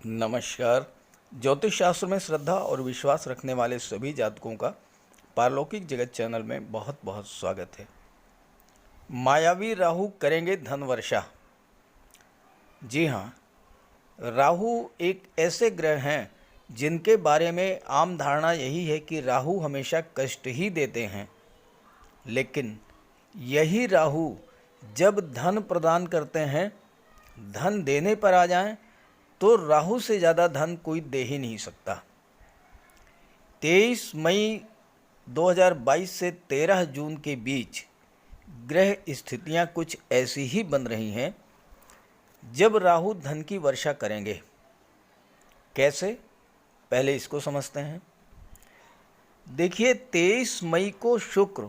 नमस्कार। ज्योतिष शास्त्र में श्रद्धा और विश्वास रखने वाले सभी जातकों का पारलौकिक जगत चैनल में बहुत बहुत स्वागत है। मायावी राहु करेंगे धन वर्षा। जी हाँ, राहु एक ऐसे ग्रह हैं जिनके बारे में आम धारणा यही है कि राहु हमेशा कष्ट ही देते हैं, लेकिन यही राहु जब धन प्रदान करते हैं, धन देने पर आ जाएं, तो राहु से ज़्यादा धन कोई दे ही नहीं सकता। 23 मई 2022 से 13 जून के बीच ग्रह स्थितियां कुछ ऐसी ही बन रही हैं जब राहु धन की वर्षा करेंगे। कैसे, पहले इसको समझते हैं। देखिए, 23 मई को शुक्र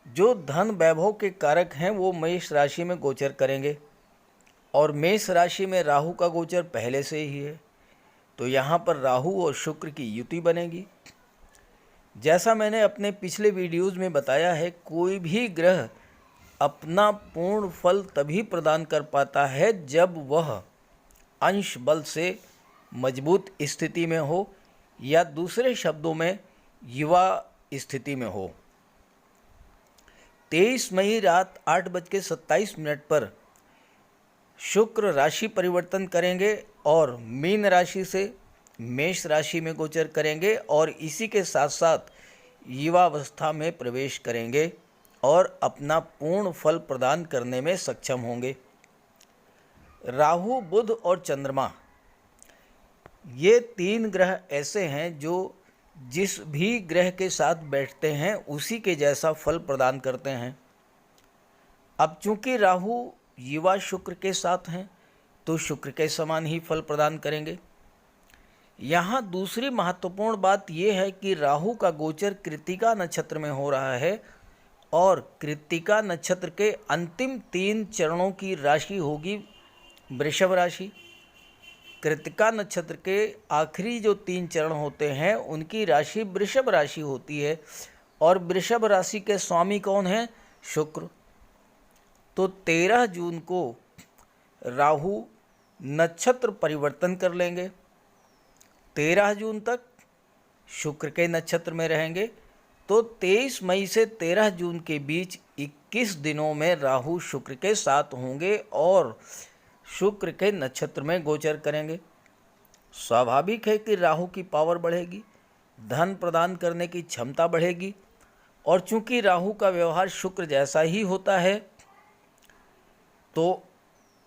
जो धन वैभव के कारक हैं वो मेष राशि में गोचर करेंगे और मेष राशि में राहु का गोचर पहले से ही है, तो यहाँ पर राहु और शुक्र की युति बनेगी। जैसा मैंने अपने पिछले वीडियोज़ में बताया है, कोई भी ग्रह अपना पूर्ण फल तभी प्रदान कर पाता है जब वह अंश बल से मजबूत स्थिति में हो, या दूसरे शब्दों में युवा स्थिति में हो। 23 मई रात 8:27 पर शुक्र राशि परिवर्तन करेंगे और मीन राशि से मेष राशि में गोचर करेंगे और इसी के साथ साथ युवावस्था में प्रवेश करेंगे और अपना पूर्ण फल प्रदान करने में सक्षम होंगे। राहु, बुध और चंद्रमा, ये तीन ग्रह ऐसे हैं जो जिस भी ग्रह के साथ बैठते हैं उसी के जैसा फल प्रदान करते हैं। अब चूंकि राहु युवा शुक्र के साथ हैं तो शुक्र के समान ही फल प्रदान करेंगे। यहाँ दूसरी महत्वपूर्ण बात यह है कि राहु का गोचर कृत्तिका नक्षत्र में हो रहा है और कृत्तिका नक्षत्र के अंतिम 3 चरणों की राशि होगी वृषभ राशि। कृत्तिका नक्षत्र के आखिरी जो 3 चरण होते हैं उनकी राशि वृषभ राशि होती है और वृषभ राशि के स्वामी कौन हैं? शुक्र। तो 13 जून को राहु नक्षत्र परिवर्तन कर लेंगे। 13 जून तक शुक्र के नक्षत्र में रहेंगे, तो 23 मई से 13 जून के बीच 21 दिनों में राहु शुक्र के साथ होंगे और शुक्र के नक्षत्र में गोचर करेंगे। स्वाभाविक है कि राहु की पावर बढ़ेगी, धन प्रदान करने की क्षमता बढ़ेगी और चूंकि राहु का व्यवहार शुक्र जैसा ही होता है, तो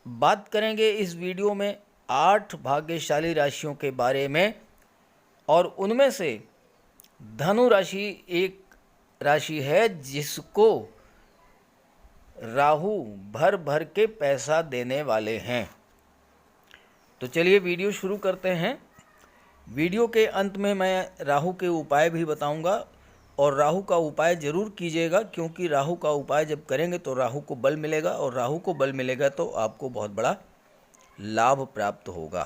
बात करेंगे इस वीडियो में 8 भाग्यशाली राशियों के बारे में और उनमें से धनु राशि एक राशि है जिसको राहु भर भर के पैसा देने वाले हैं। तो चलिए वीडियो शुरू करते हैं। वीडियो के अंत में मैं राहु के उपाय भी बताऊंगा और राहु का उपाय ज़रूर कीजिएगा, क्योंकि राहु का उपाय जब करेंगे तो राहु को बल मिलेगा और राहु को बल मिलेगा तो आपको बहुत बड़ा लाभ प्राप्त होगा।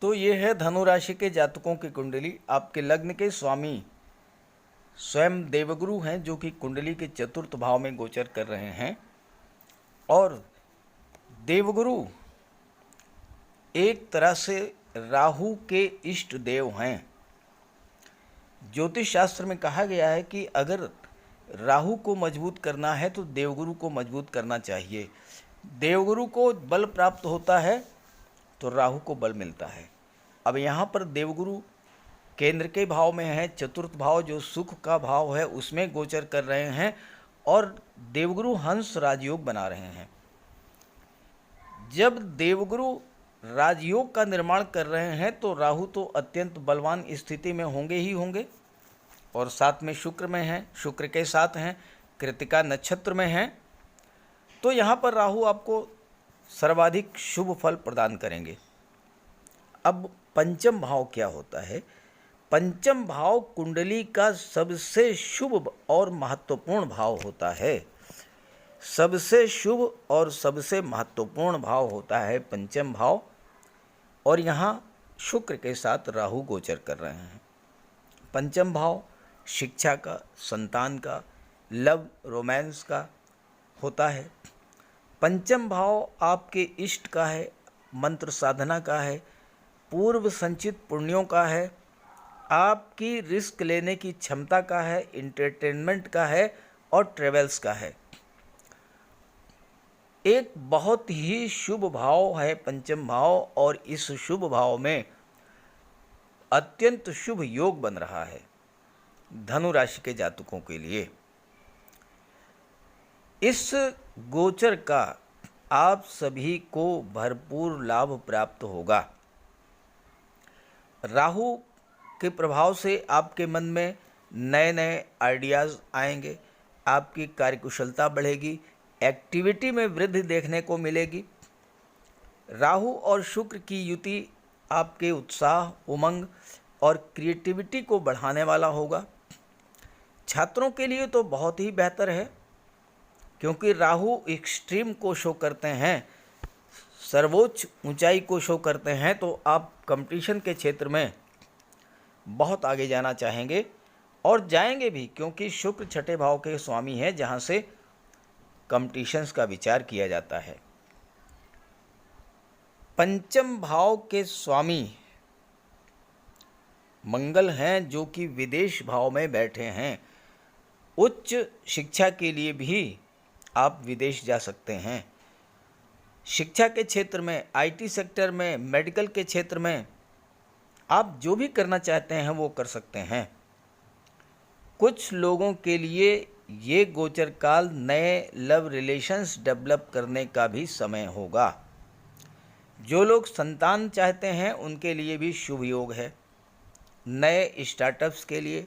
तो ये है धनु राशि के जातकों की कुंडली। आपके लग्न के स्वामी स्वयं देवगुरु हैं जो कि कुंडली के चतुर्थ भाव में गोचर कर रहे हैं और देवगुरु एक तरह से राहु के इष्ट देव हैं। ज्योतिष शास्त्र में कहा गया है कि अगर राहु को मजबूत करना है तो देवगुरु को मजबूत करना चाहिए। देवगुरु को बल प्राप्त होता है तो राहु को बल मिलता है। अब यहाँ पर देवगुरु केंद्र के भाव में है, चतुर्थ भाव जो सुख का भाव है उसमें गोचर कर रहे हैं और देवगुरु हंस राजयोग बना रहे हैं। जब देवगुरु राजयोग का निर्माण कर रहे हैं तो राहु तो अत्यंत बलवान स्थिति में होंगे ही होंगे और साथ में शुक्र में हैं, शुक्र के साथ हैं, कृत्तिका नक्षत्र में हैं, तो यहाँ पर राहु आपको सर्वाधिक शुभ फल प्रदान करेंगे। अब पंचम भाव क्या होता है? पंचम भाव कुंडली का सबसे शुभ और महत्वपूर्ण भाव होता है। सबसे शुभ और सबसे महत्वपूर्ण भाव होता है पंचम भाव और यहाँ शुक्र के साथ राहु गोचर कर रहे हैं। पंचम भाव शिक्षा का, संतान का, लव रोमांस का होता है। पंचम भाव आपके इष्ट का है, मंत्र साधना का है, पूर्व संचित पुण्यों का है, आपकी रिस्क लेने की क्षमता का है, इंटरटेनमेंट का है और ट्रेवल्स का है। एक बहुत ही शुभ भाव है पंचम भाव, और इस शुभ भाव में अत्यंत शुभ योग बन रहा है धनु राशि के जातकों के लिए। इस गोचर का आप सभी को भरपूर लाभ प्राप्त होगा। राहु के प्रभाव से आपके मन में नए नए आइडियाज़ आएंगे, आपकी कार्यकुशलता बढ़ेगी, एक्टिविटी में वृद्धि देखने को मिलेगी। राहु और शुक्र की युति आपके उत्साह, उमंग और क्रिएटिविटी को बढ़ाने वाला होगा। छात्रों के लिए तो बहुत ही बेहतर है, क्योंकि राहु एक्सट्रीम को शो करते हैं, सर्वोच्च ऊंचाई को शो करते हैं, तो आप कंपटीशन के क्षेत्र में बहुत आगे जाना चाहेंगे और जाएंगे भी, क्योंकि शुक्र छठे भाव के स्वामी हैं, जहां से कंपटीशंस का विचार किया जाता है। पंचम भाव के स्वामी मंगल हैं, जो कि विदेश भाव में बैठे हैं। उच्च शिक्षा के लिए भी आप विदेश जा सकते हैं। शिक्षा के क्षेत्र में, आईटी सेक्टर में, मेडिकल के क्षेत्र में आप जो भी करना चाहते हैं वो कर सकते हैं। कुछ लोगों के लिए ये गोचर काल नए लव रिलेशंस डेवलप करने का भी समय होगा। जो लोग संतान चाहते हैं उनके लिए भी शुभ योग है। नए स्टार्टअप्स के लिए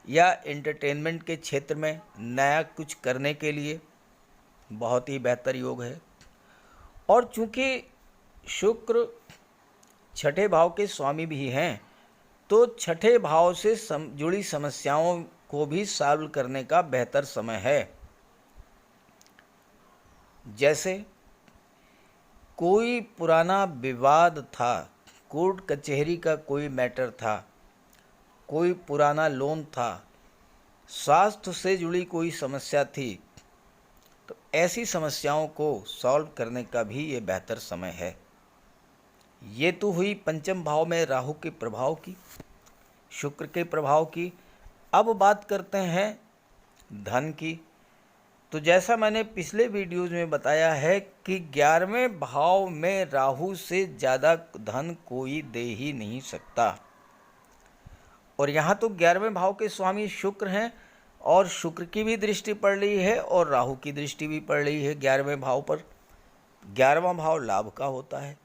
या एंटरटेनमेंट के क्षेत्र में नया कुछ करने के लिए बहुत ही बेहतर योग है। और चूंकि शुक्र छठे भाव के स्वामी भी हैं, तो छठे भाव से जुड़ी समस्याओं को भी सॉल्व करने का बेहतर समय है। जैसे कोई पुराना विवाद था, कोर्ट कचहरी का कोई मैटर था, कोई पुराना लोन था, स्वास्थ्य से जुड़ी कोई समस्या थी, तो ऐसी समस्याओं को सॉल्व करने का भी ये बेहतर समय है। ये तो हुई पंचम भाव में राहु के प्रभाव की, शुक्र के प्रभाव की। अब बात करते हैं धन की। तो जैसा मैंने पिछले वीडियोज़ में बताया है कि 11वें भाव में राहु से ज़्यादा धन कोई दे ही नहीं सकता। और यहाँ तो 11वें भाव के स्वामी शुक्र हैं, और शुक्र की भी दृष्टि पड़ रही है और राहु की दृष्टि भी पड़ रही है 11वें भाव पर। 11वां भाव लाभ का होता है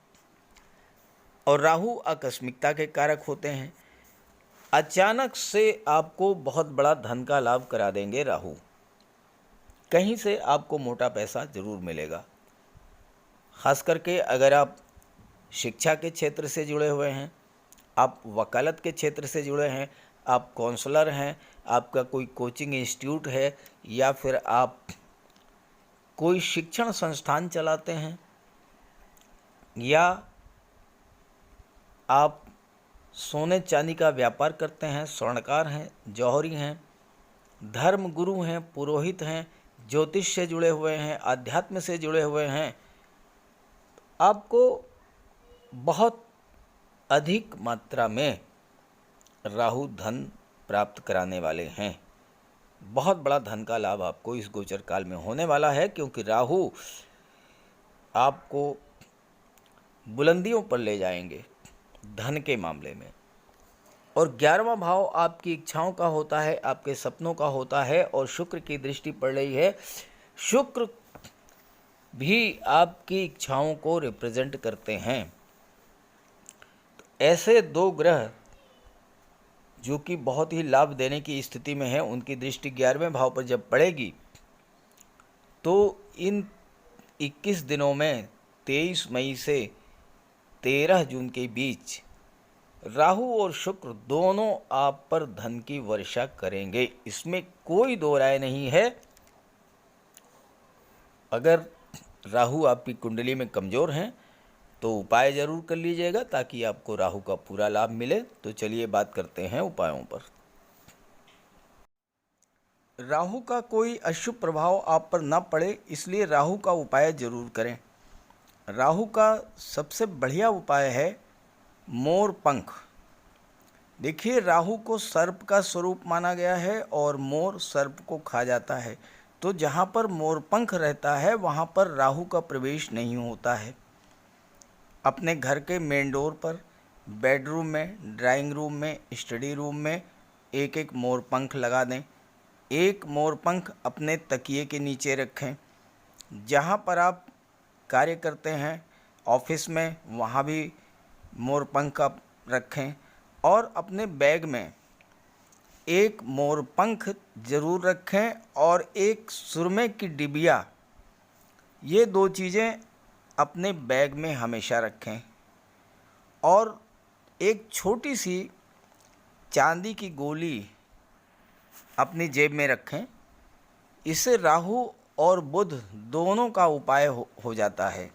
और राहु आकस्मिकता के कारक होते हैं। अचानक से आपको बहुत बड़ा धन का लाभ करा देंगे राहु। कहीं से आपको मोटा पैसा ज़रूर मिलेगा। ख़ास करके अगर आप शिक्षा के क्षेत्र से जुड़े हुए हैं, आप वकालत के क्षेत्र से जुड़े हैं, आप काउंसलर हैं, आपका कोई कोचिंग इंस्टीट्यूट है, या फिर आप कोई शिक्षण संस्थान चलाते हैं, या आप सोने चांदी का व्यापार करते हैं, स्वर्णकार हैं, जौहरी हैं, धर्म गुरु हैं, पुरोहित हैं, ज्योतिष से जुड़े हुए हैं, आध्यात्म से जुड़े हुए हैं, आपको बहुत अधिक मात्रा में राहु धन प्राप्त कराने वाले हैं। बहुत बड़ा धन का लाभ आपको इस गोचर काल में होने वाला है, क्योंकि राहु आपको बुलंदियों पर ले जाएंगे धन के मामले में। और 11वां भाव आपकी इच्छाओं का होता है, आपके सपनों का होता है, और शुक्र की दृष्टि पड़ रही है। शुक्र भी आपकी इच्छाओं को रिप्रेजेंट करते हैं। तो ऐसे दो ग्रह जो कि बहुत ही लाभ देने की स्थिति में है, उनकी दृष्टि 11वें भाव पर जब पड़ेगी, तो इन 21 दिनों में 23 मई से 13 जून के बीच राहु और शुक्र दोनों आप पर धन की वर्षा करेंगे। इसमें कोई दो राय नहीं है। अगर राहु आपकी कुंडली में कमज़ोर हैं तो उपाय ज़रूर कर लीजिएगा, ताकि आपको राहु का पूरा लाभ मिले। तो चलिए बात करते हैं उपायों पर। राहु का कोई अशुभ प्रभाव आप पर न पड़े, इसलिए राहु का उपाय ज़रूर करें। राहु का सबसे बढ़िया उपाय है मोर पंख। देखिए, राहु को सर्प का स्वरूप माना गया है और मोर सर्प को खा जाता है, तो जहाँ पर मोर पंख रहता है वहाँ पर राहु का प्रवेश नहीं होता है। अपने घर के मेन डोर पर, बेडरूम में, ड्राइंग रूम में, स्टडी रूम में एक एक मोर पंख लगा दें। एक मोर पंख अपने तकिए के नीचे रखें। जहाँ पर आप कार्य करते हैं ऑफिस में, वहाँ भी मोर पंख आप रखें और अपने बैग में एक मोर पंख ज़रूर रखें और एक सुरमे की डिबिया, ये दो चीज़ें अपने बैग में हमेशा रखें। और एक छोटी सी चांदी की गोली अपनी जेब में रखें। इससे राहु और बुध दोनों का उपाय हो जाता है।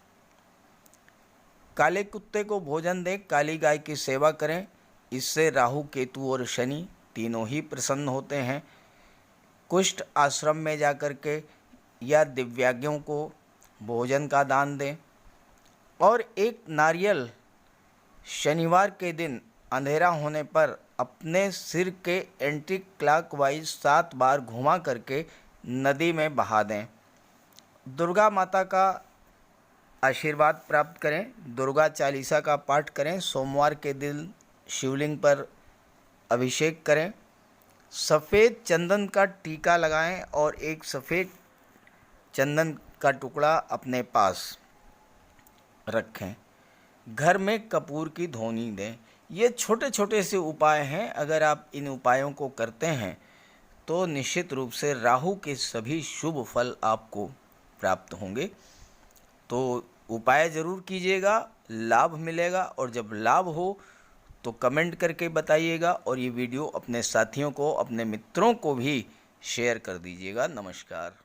काले कुत्ते को भोजन दें, काली गाय की सेवा करें, इससे राहु, केतु और शनि तीनों ही प्रसन्न होते हैं। कुष्ठ आश्रम में जाकर के या दिव्यांगों को भोजन का दान दें। और एक नारियल शनिवार के दिन अंधेरा होने पर अपने सिर के एंटी क्लॉकवाइज 7 बार घुमा करके नदी में बहा दें। दुर्गा माता का आशीर्वाद प्राप्त करें, दुर्गा चालीसा का पाठ करें, सोमवार के दिन शिवलिंग पर अभिषेक करें, सफ़ेद चंदन का टीका लगाएं और एक सफ़ेद चंदन का टुकड़ा अपने पास रखें। घर में कपूर की धूनी दें। ये छोटे छोटे से उपाय हैं। अगर आप इन उपायों को करते हैं तो निश्चित रूप से राहु के सभी शुभ फल आपको प्राप्त होंगे। तो उपाय ज़रूर कीजिएगा, लाभ मिलेगा। और जब लाभ हो तो कमेंट करके बताइएगा और ये वीडियो अपने साथियों को, अपने मित्रों को भी शेयर कर दीजिएगा। नमस्कार।